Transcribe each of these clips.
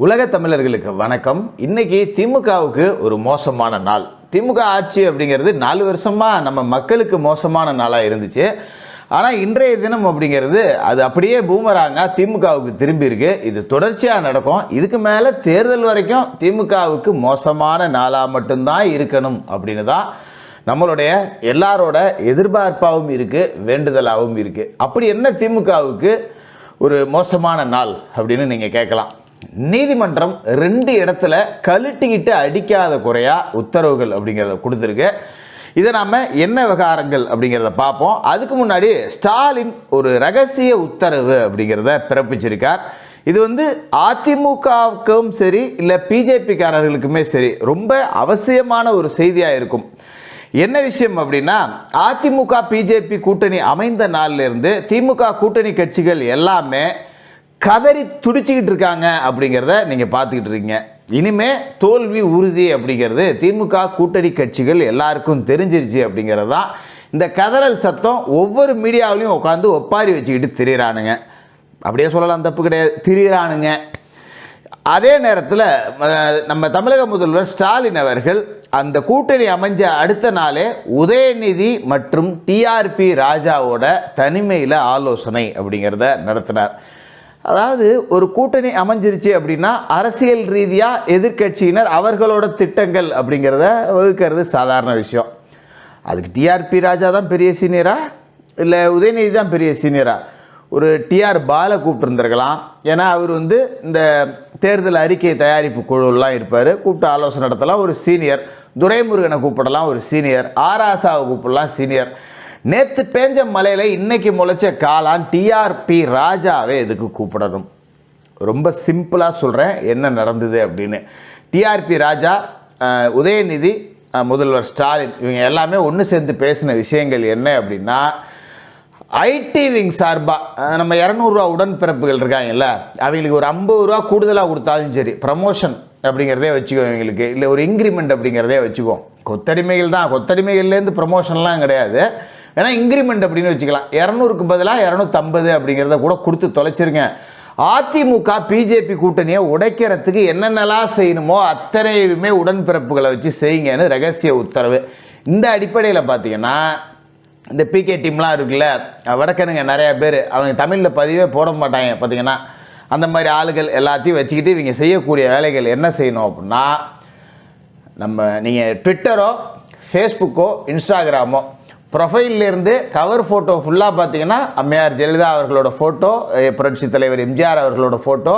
உலக தமிழர்களுக்கு வணக்கம். இன்னைக்கு திமுகவுக்கு ஒரு மோசமான நாள். திமுக ஆட்சி அப்படிங்கிறது 4 வருஷமா நம்ம மக்களுக்கு மோசமான நாளாக இருந்துச்சு. ஆனால் இன்றைய தினம் அப்படிங்கிறது அது அப்படியே பூமராங்க திமுகவுக்கு திரும்பி இருக்கு. இது தொடர்ச்சியாக நடக்கும். இதுக்கு மேலே தேர்தல் வரைக்கும் திமுகவுக்கு மோசமான நாளாக மட்டும்தான் இருக்கணும் அப்படின்னு தான் நம்மளுடைய எல்லாரோட எதிர்பார்ப்பாகவும் இருக்குது, வேண்டுதலாகவும் இருக்குது. அப்படி என்ன திமுகவுக்கு ஒரு மோசமான நாள் அப்படின்னு நீங்கள் கேட்கலாம். நீதிமன்றம் 2 இடத்துல கழட்டிக்கிட்டு அடிக்காத குறையா உத்தரவுகள் அப்படிங்கிறத கொடுத்துருக்கு. இதை நாம் என்ன விவகாரங்கள் அப்படிங்கிறத பார்ப்போம். அதுக்கு முன்னாடி ஸ்டாலின் ஒரு ரகசிய உத்தரவு அப்படிங்கிறத பிறப்பிச்சிருக்கார். இது அதிமுகவுக்கும் சரி இல்லை பிஜேபிக்காரர்களுக்குமே சரி ரொம்ப அவசியமான ஒரு செய்தியாக இருக்கும். என்ன விஷயம் அப்படின்னா, அதிமுக பிஜேபி கூட்டணி அமைந்த நாளிலிருந்து திமுக கூட்டணி கட்சிகள் எல்லாமே கதறி துடிச்சுக்கிட்டு இருக்காங்க அப்படிங்கிறத நீங்கள் பார்த்துக்கிட்டு இருக்கீங்க. இனிமே தோல்வி உறுதி அப்படிங்கிறது திமுக கூட்டணி கட்சிகள் எல்லாருக்கும் தெரிஞ்சிருச்சு அப்படிங்கிறது தான் இந்த கதறல் சத்தம். ஒவ்வொரு மீடியாவிலையும் உட்காந்து ஒப்பாரி வச்சுக்கிட்டு திரியிறானுங்க. அப்படியே சொல்லலாம், தப்பு கிடையாது, திரியிறானுங்க. அதே நேரத்தில் நம்ம தமிழக முதல்வர் ஸ்டாலின் அவர்கள் அந்த கூட்டணி அமைஞ்ச அடுத்த நாளே உதயநிதி மற்றும் டிஆர்பி ராஜாவோட தனிமையில் ஆலோசனை அப்படிங்கிறத நடத்தினார். அதாவது ஒரு கூட்டணி அமைஞ்சிருச்சு அப்படின்னா அரசியல் ரீதியாக எதிர்கட்சியினர் அவர்களோட திட்டங்கள் அப்படிங்கிறத வகுக்கிறது சாதாரண விஷயம். அதுக்கு டிஆர்பி ராஜா தான் பெரிய சீனியரா இல்லை உதயநிதி தான் பெரிய சீனியரா? ஒரு டிஆர் பாலை கூப்பிட்டுருந்துருக்கலாம். ஏன்னா அவர் இந்த தேர்தல் அறிக்கை தயாரிப்பு குழுலாம் இருப்பார், கூப்பிட்டு ஆலோசனை நடத்தலாம், ஒரு சீனியர். துரைமுருகனை கூப்பிடலாம், ஒரு சீனியர். ஆராசாவை கூப்பிடலாம், சீனியர். நேற்று பேஞ்ச மலையில் இன்னைக்கு முளைச்ச காளான் டிஆர்பி ராஜாவே எதுக்கு கூப்பிடணும்? ரொம்ப சிம்பிளாக சொல்கிறேன் என்ன நடந்தது அப்படின்னு. டிஆர்பி ராஜா, உதயநிதி, முதல்வர் ஸ்டாலின் இவங்க எல்லாமே ஒன்று சேர்ந்து பேசின விஷயங்கள் என்ன அப்படின்னா, ஐடி விங் சார்பாக நம்ம 200 ரூபா உடன்பிறப்புகள் இருக்காங்கல்ல, அவங்களுக்கு ஒரு 50 ரூபா கூடுதலாக கொடுத்தாலும் சரி, ப்ரமோஷன் அப்படிங்கிறதே வச்சுக்கோ எங்களுக்கு, இல்லை ஒரு இன்க்ரிமெண்ட் அப்படிங்கிறதே வச்சுக்கோ. கொத்தடிமைகள் தான், கொத்தடிமைகள்லேருந்து ப்ரமோஷன்லாம் கிடையாது. ஏன்னா இன்க்ரிமெண்ட் அப்படின்னு வச்சுக்கலாம். 200க்கு பதிலாக 250 அப்படிங்கிறத கூட கொடுத்து தொலைச்சிருங்க. அதிமுக பிஜேபி கூட்டணியை உடைக்கிறதுக்கு என்னென்னலாம் செய்யணுமோ அத்தனையுமே உடன்பிறப்புகளை வச்சு செய்யுங்கன்னு ரகசிய உத்தரவு. இந்த அடிப்படையில் பார்த்தீங்கன்னா இந்த பிகே டீம்லாம் இருக்குல்ல, வடக்கனுங்க நிறையா பேர், அவங்க தமிழில் பதிவே போட மாட்டாங்க பார்த்தீங்கன்னா, அந்த மாதிரி ஆளுகள் எல்லாத்தையும் வச்சுக்கிட்டு இவங்க செய்யக்கூடிய வேலைகள் என்ன செய்யணும் அப்படின்னா, நீங்கள் ட்விட்டரோ ஃபேஸ்புக்கோ இன்ஸ்டாகிராமோ ப்ரொஃபைல்லேருந்து கவர் ஃபோட்டோ ஃபுல்லாக பார்த்தீங்கன்னா அம்மையார் ஜெயலலிதா அவர்களோட ஃபோட்டோ, புரட்சி தலைவர் எம்ஜிஆர் அவர்களோட ஃபோட்டோ,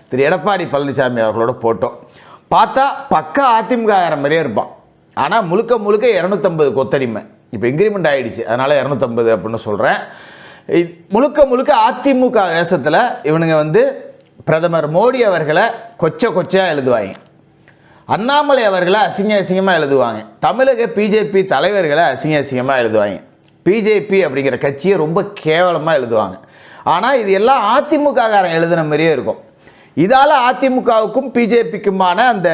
திரு எடப்பாடி பழனிசாமி அவர்களோட ஃபோட்டோ. பார்த்தா பக்கா அதிமுக மாதிரியே இருப்பான். ஆனால் முழுக்க 250 கொத்தடிமை. இப்போ இன்க்ரிமெண்ட் ஆகிடுச்சு, அதனால் 250 அப்படின்னு சொல்கிறேன். முழுக்க அதிமுக வேஷத்தில் இவனுங்க பிரதமர் மோடி அவர்களை கொச்சையாக எழுதுவாங்க, அண்ணாமலை அவர்களை அசிங்கமாக எழுதுவாங்க, தமிழக பிஜேபி தலைவர்களை அசிங்கமாக எழுதுவாங்க, பிஜேபி அப்படிங்கிற கட்சியை ரொம்ப கேவலமாக எழுதுவாங்க. ஆனால் இது எல்லாம் அதிமுக காரன் எழுதுன மாதிரியே இருக்கும். இதால் அதிமுகவுக்கும் பிஜேபிக்குமான அந்த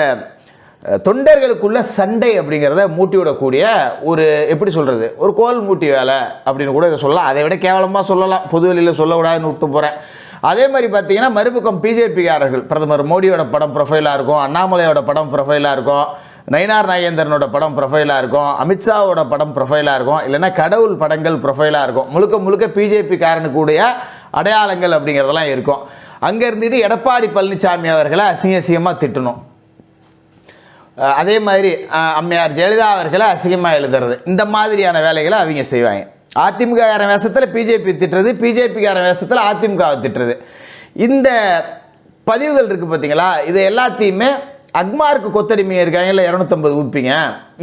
தொண்டர்களுக்குள்ள சண்டை அப்படிங்கிறத மூட்டி விடக்கூடிய ஒரு எப்படி சொல்கிறது, ஒரு கோல் மூட்டி வேலை அப்படின்னு கூட இதை சொல்லலாம். அதை விட கேவலமாக சொல்லலாம், பொதுவெளியில் சொல்லக்கூடாதுன்னு விட்டு போகிறேன். அதே மாதிரி பார்த்தீங்கன்னா மறுபக்கம் பிஜேபிக்காரர்கள் பிரதமர் மோடியோட படம் ப்ரொஃபைலாக இருக்கும், அண்ணாமலையோட படம் ப்ரொஃபைலாக இருக்கும், நயினார் நாகேந்திரனோட படம் ப்ரொஃபைலாக இருக்கும், அமித்ஷாவோட படம் ப்ரொஃபைலாக இருக்கும், இல்லைன்னா கடவுள் படங்கள் ப்ரொஃபைலாக இருக்கும். முழுக்க பிஜேபிக்காரனுக்குடைய அடையாளங்கள் அப்படிங்கிறதெல்லாம் இருக்கும். அங்கே இருந்துட்டு எடப்பாடி பழனிசாமி அவர்களை அசிங்கமாக திட்டணும். அதே மாதிரி அம்மையார் ஜெயலலிதா அவர்களை அசிங்கமாக எழுதுறது, இந்த மாதிரியான வேலைகளை அவங்க செய்வாங்க. அதிமுககாரன் வேஷத்தில் பிஜேபி திட்டுறது, பிஜேபிக்காரன் வேஷத்தில் அதிமுகவை திட்டுறது. இந்த பதிவுகள் இருக்குது பார்த்தீங்களா, இது எல்லாத்தையுமே அக்மாருக்கு கொத்தடிமையாக இருக்காங்க இல்லை 250 ஊப்பிங்க,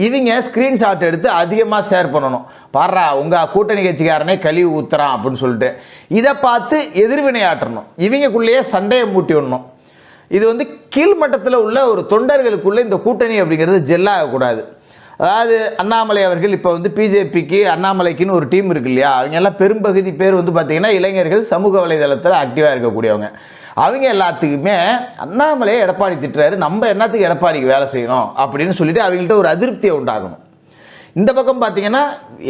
இவங்க ஸ்க்ரீன்ஷாட் எடுத்து அதிகமாக ஷேர் பண்ணணும். பாடுறா உங்கள் கூட்டணி கட்சிக்காரனே கழிவு ஊத்துறான் அப்படின்னு சொல்லிட்டு இதை பார்த்து எதிர்வினையாற்றணும். இவங்களுக்குள்ளேயே சண்டையை மூட்டி விடணும். இது கீழ்மட்டத்தில் உள்ள ஒரு தொண்டர்களுக்குள்ளே இந்த கூட்டணி அப்படிங்கிறது ஜெல்லாகக்கூடாது. அதாவது அண்ணாமலை அவர்கள் இப்போ பிஜேபிக்கு அண்ணாமலைக்குன்னு ஒரு டீம் இருக்கு இல்லையா, அவங்க எல்லாம் பெரும்பகுதி பேர் பார்த்தீங்கன்னா இளைஞர்கள், சமூக வலைதளத்தில் ஆக்டிவாக இருக்கக்கூடியவங்க. அவங்க எல்லாத்துக்குமே அண்ணாமலையை எடப்பாடி திட்டுறாரு, நம்ம என்னத்துக்கு எடப்பாடிக்கு வேலை செய்யணும் அப்படின்னு சொல்லிட்டு அவங்கள்ட்ட ஒரு அதிருப்தியை உண்டாகணும். இந்த பக்கம் பார்த்தீங்கன்னா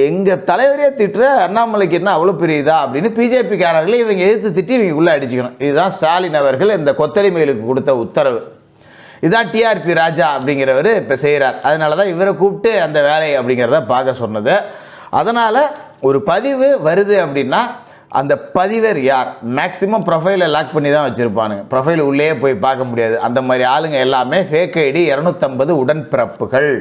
எங்கள் தலைவரே திட்டுற அண்ணாமலைக்கு என்ன அவ்வளோ பெரிய இதா அப்படின்னு பிஜேபிக்காரர்களே இவங்க எதிர்த்து திட்டி இவங்க உள்ளே அடிச்சுக்கணும். இதுதான் ஸ்டாலின் அவர்கள் இந்த கொத்தடிமைகளுக்கு கொடுத்த உத்தரவு. இதான் டிஆர்பி ராஜா அப்படிங்கிறவர் இப்போ செய்கிறார். அதனால தான் இவரை கூப்பிட்டு அந்த வேலை அப்படிங்கிறத பார்க்க சொன்னது. அதனால் ஒரு பதிவு வருது அப்படின்னா அந்த பதிவர் யார், மேக்ஸிமம் ப்ரொஃபைலை லாக் பண்ணி தான் வச்சுருப்பானுங்க. ப்ரொஃபைல் உள்ளே போய் பார்க்க முடியாது. அந்த மாதிரி ஆளுங்க எல்லாமே ஃபேக் ஐடி 250 உடன்பிறப்புகள்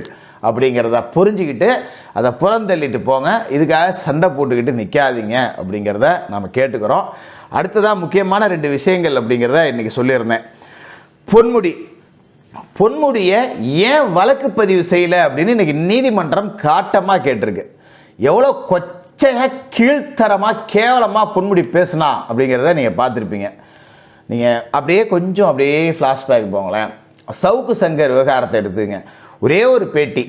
அப்படிங்கிறத புரிஞ்சுக்கிட்டு அதை புறந்தள்ளிட்டு போங்க. இதுக்காக சண்டை போட்டுக்கிட்டு நிற்காதீங்க அப்படிங்கிறத நம்ம கேட்டுக்கிறோம். அடுத்ததாக முக்கியமான 2 விஷயங்கள் அப்படிங்கிறத இன்றைக்கி சொல்லியிருந்தேன். பொன்முடியை ஏன் வழக்கு பதிவு செய்யலை அப்படின்னு இன்றைக்கி நீதிமன்றம் காட்டமாக கேட்டிருக்கு. எவ்வளோ கீழ்த்தரமாக கேவலமாக பொன்முடி பேசுனா அப்படிங்கிறத நீங்கள் பார்த்துருப்பீங்க. நீங்கள் அப்படியே ஃப்ளாஷ்பேக் போங்களேன். சவுக்கு சங்கர் விவகாரத்தை எடுத்துங்க. ஒரே ஒரு பேட்டி,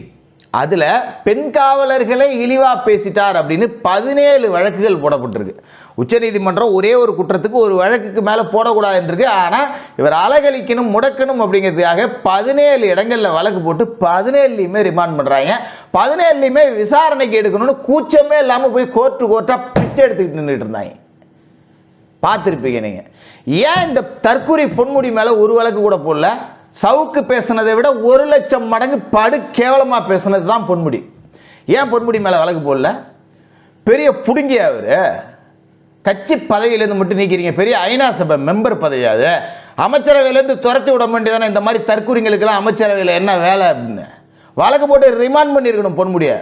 அதில் பெண் காவலர்களை இழிவாக பேசிட்டார் அப்படின்னு 17 வழக்குகள் போடப்பட்டிருக்கு. உச்சநீதிமன்றம் ஒரே ஒரு குற்றத்துக்கு ஒரு வழக்குக்கு மேலே போடக்கூடாதுன்றிருக்கு. ஆனால் இவர் அலகழிக்கணும் முடக்கணும் அப்படிங்கிறதுக்காக 17 இடங்களில் வழக்கு போட்டு 17லையுமே ரிமாண்ட் பண்ணுறாங்க. 17லையுமே விசாரணைக்கு எடுக்கணும்னு கூச்சமே இல்லாமல் போய் கோர்ட்டாக பிச்சை எடுத்துக்கிட்டு நின்றுட்டு இருந்தாங்க. பார்த்துருப்பீங்க நீங்கள். ஏன் இந்த தற்கொலை பொன்முடி மேலே ஒரு வழக்கு கூட போடல? சவுக்கு பேசுனதை விட 1,00,000 மடங்கு படு கேவலமாக பேசுனது தான் பொன்முடி. ஏன் பொன்முடி மேலே வழக்கு போடல? பெரிய புடுங்கிய அவர் கட்சி பதவியிலேருந்து மட்டும் நீக்கிறீங்க. பெரிய ஐநா சபை மெம்பர் பதவியாது. அமைச்சரவையிலேருந்து துரத்தி விட வேண்டியதானே. இந்த மாதிரி தற்கொலைகளுக்கெல்லாம் அமைச்சரவையில் என்ன வேலை அப்படின்னு வழக்கு போட்டு ரிமாண்ட் பண்ணியிருக்கணும் பொன்முடியை.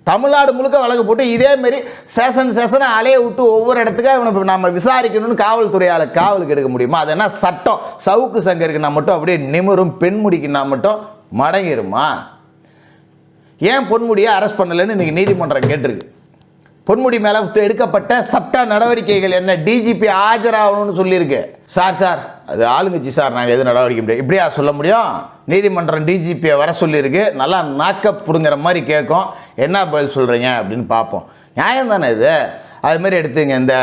தமிழ்நாடு முழுக்க வழக்கு போட்டு இதேமாரி சேஷனை அலைய விட்டு ஒவ்வொரு இடத்துக்காக இவனை நம்ம விசாரிக்கணும்னு காவல்துறையால் காவலுக்கு எடுக்க முடியுமா? அது என்ன சட்டம்? சவுக்கு சங்கருக்குன்னா மட்டும் அப்படியே நிமிரும், பெண்முடிக்குன்னா மட்டும் மடங்கிருமா? ஏன் பொன்முடியை அரெஸ்ட் பண்ணலைன்னு இன்றைக்கி நீதிமன்றம் கேட்டிருக்கு. பொன்முடி மேலே எடுக்கப்பட்ட சட்ட நடவடிக்கைகள் என்ன? டிஜிபி ஆஜராகணும்னு சொல்லியிருக்கு. சார் அது ஆளுங்கட்சி சார், நாங்கள் எதுவும் நடவடிக்கை முடியாது இப்படியா சொல்ல முடியும்? நீதிமன்றம் டிஜிபியை வர சொல்லியிருக்கு. நல்லா நாக்கப்புடுங்கிற மாதிரி கேட்கும். என்ன பதில் சொல்கிறீங்க அப்படின்னு பார்ப்போம். நியாயம் தானே இது? அதுமாரி எடுத்துங்க. இந்த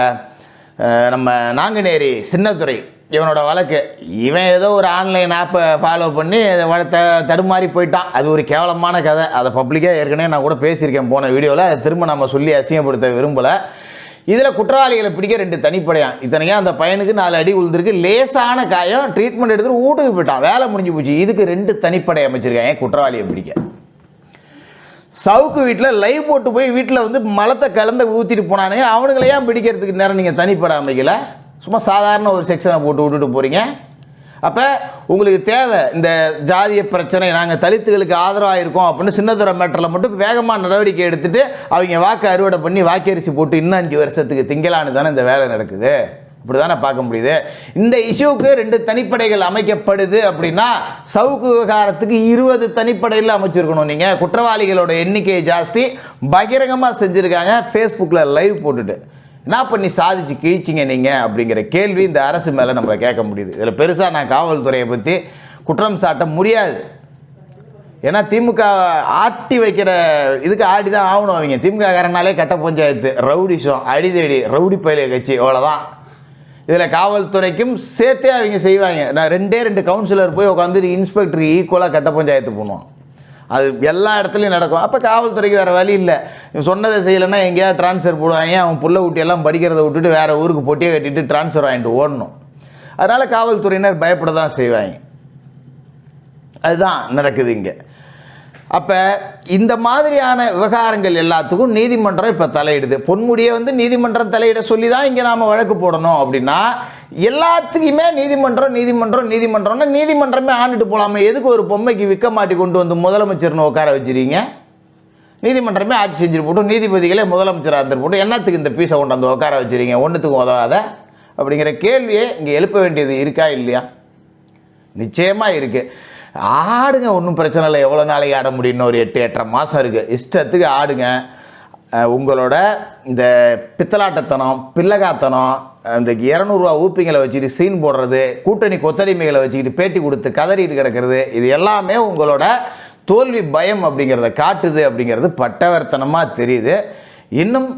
நம்ம நாங்குநேரி சின்னத்துறை இவனோட வழக்கு, இவன் ஏதோ ஒரு ஆன்லைன் ஆப்பை ஃபாலோ பண்ணி தடுமாறி போயிட்டான். அது ஒரு கேவலமான கதை. அதை பப்ளிக்காக ஏற்கனவே நான் கூட பேசியிருக்கேன் போன வீடியோவில். அதை திரும்ப நம்ம சொல்லி அசிங்கப்படுத்த விரும்பலை. இதில் குற்றவாளிகளை பிடிக்க 2 தனிப்படையான். இத்தனையாக அந்த பையனுக்கு 4 அடி விழுந்திருக்கு. லேசான காயம், ட்ரீட்மெண்ட் எடுத்துகிட்டு வீட்டுக்கு போயிட்டான். வேலை முடிஞ்சு போச்சு. இதுக்கு 2 தனிப்படை அமைச்சிருக்காங்க குற்றவாளியை பிடிக்க. சவுக்கு வீட்டில் லைவ் போட்டு போய் வீட்டில் வந்து மலத்தை கலந்து ஊற்றிட்டு போனானுங்க. அவனுங்களை ஏன் பிடிக்கிறதுக்கு நேரம் நீங்கள் தனிப்படை அமைக்கலை? சும்மா சாதாரண ஒரு செக்ஷனை போட்டு விட்டுட்டு போகிறீங்க. அப்போ உங்களுக்கு தேவை இந்த ஜாதிய பிரச்சனை, நாங்கள் தலித்துகளுக்கு ஆதரவாக இருக்கோம் அப்படின்னு சின்னதுரை மேட்டரில் மட்டும் வேகமாக நடவடிக்கை எடுத்துகிட்டு அவங்க வாக்கு அறுவடை பண்ணி வாக்கரிசி போட்டு இன்னும் 5 வருஷத்துக்கு திங்கலான்னு தானே இந்த வேலை நடக்குது. இப்படி தானே பார்க்க முடியுது. இந்த இஷ்யூக்கு 2 தனிப்படைகள் அமைக்கப்படுது அப்படின்னா சவுக்கு விவகாரத்துக்கு 20 தனிப்படையில் அமைச்சிருக்கணும். நீங்கள் குற்றவாளிகளோட எண்ணிக்கை ஜாஸ்தி, பகிரங்கமாக செஞ்சுருக்காங்க. ஃபேஸ்புக்கில் லைவ் போட்டுட்டு என்ன பண்ணி சாதிச்சு கிழிச்சிங்க நீங்கள் அப்படிங்கிற கேள்வி இந்த அரசு மேலே நம்மளை கேட்க முடியுது. இதில் பெருசாக நான் காவல்துறையை பற்றி குற்றம் சாட்ட முடியாது. ஏன்னா திமுக ஆட்டி வைக்கிற இதுக்கு ஆடி தான் ஆகணும். அவங்க திமுக காரனாலே கட்ட பஞ்சாயத்து, ரவுடிஷம், அடிதடி, ரவுடி பயில கட்சி, அவ்வளோதான். இதில் காவல்துறைக்கும் சேர்த்தே அவங்க செய்வாங்க. நான் 2 கவுன்சிலர் போய் உட்காந்து இன்ஸ்பெக்டருக்கு ஈக்குவலாக கட்ட பஞ்சாயத்து பண்ணுவோம். அது எல்லா இடத்துலையும் நடக்கும். அப்போ காவல்துறைக்கு வேறு வழி இல்லை. சொன்னதை செய்யலைன்னா எங்கேயாவது ட்ரான்ஸ்ஃபர் போடுவாங்க. அவன் புள்ள ஊட்டியெல்லாம் படிக்கிறத விட்டுட்டு வேறு ஊருக்கு பொட்டியை கட்டிட்டு ட்ரான்ஸ்ஃபர் வாங்கிட்டு ஓடணும். அதனால் காவல்துறையினர் பயப்பட தான் செய்வாங்க. அதுதான் நடக்குது இங்கே. அப்போ இந்த மாதிரியான விவகாரங்கள் எல்லாத்துக்கும் நீதிமன்றம் இப்போ தலையிடுது. பொன்முடியை வந்து நீதிமன்றம் தலையிட சொல்லி தான் இங்கே நாம் வழக்கு போடணும் அப்படின்னா எல்லாத்துக்குமே நீதிமன்றம்னா நீதிமன்றமே ஆண்டுட்டு போகலாமே. எதுக்கு ஒரு பொம்மைக்கு விற்க மாட்டி கொண்டு வந்து முதலமைச்சர்னு உட்கார வச்சுருக்கீங்க? நீதிமன்றமே ஆட்சி செஞ்சுட்டு போட்டு நீதிபதிகளே முதலமைச்சராக இருந்துட்டு போட்டு என்னத்துக்கு இந்த பீஸை கொண்டு வந்து உட்கார வச்சுருக்கீங்க? ஒன்றுத்துக்கும் உதவாத அப்படிங்கிற கேள்வியை இங்கே எழுப்ப வேண்டியது இருக்கா இல்லையா? நிச்சயமாக இருக்குது. ஆடுங்க, ஒன்றும் பிரச்சனை இல்லை. எவ்வளோ நாளைக்கு ஆட முடியும்னு ஒரு 8-8.5 மாதம் இருக்குது. இஷ்டத்துக்கு ஆடுங்க. உங்களோட இந்த பித்தலாட்டத்தனம், பிள்ளகாத்தனம், இந்த 200 ரூபா ஊப்பிங்களை வச்சுக்கிட்டு சீன் போடுறது, கூட்டணி கொத்தடிமைகளை வச்சுக்கிட்டு பேட்டி கொடுத்து கதறிட்டு கிடக்கிறது, இது எல்லாமே உங்களோட தோல்வி பயம் அப்படிங்கிறத காட்டுது அப்படிங்கிறது பட்டவர்த்தனமாக தெரியுது. இன்னும்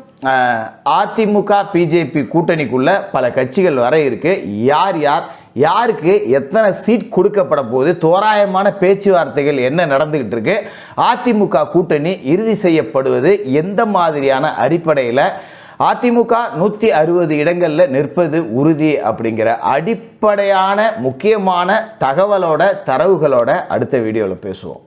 அதிமுக பிஜேபி கூட்டணிக்குள்ள பல கட்சிகள் வர இருக்கு. யார் யாருக்கு எத்தனை சீட் கொடுக்கப்பட போகுது, தோராயமான பேச்சுவார்த்தைகள் என்ன நடந்துகிட்டு இருக்கு, அதிமுக கூட்டணி இறுதி செய்யப்படுவது எந்த மாதிரியான அடிப்படையில், அதிமுக 160 இடங்கள்ல நிற்பது உறுதி அப்படிங்கிற அடிப்படையான முக்கியமான தகவலோட தரவுகளோட அடுத்த வீடியோவில் பேசுவோம்.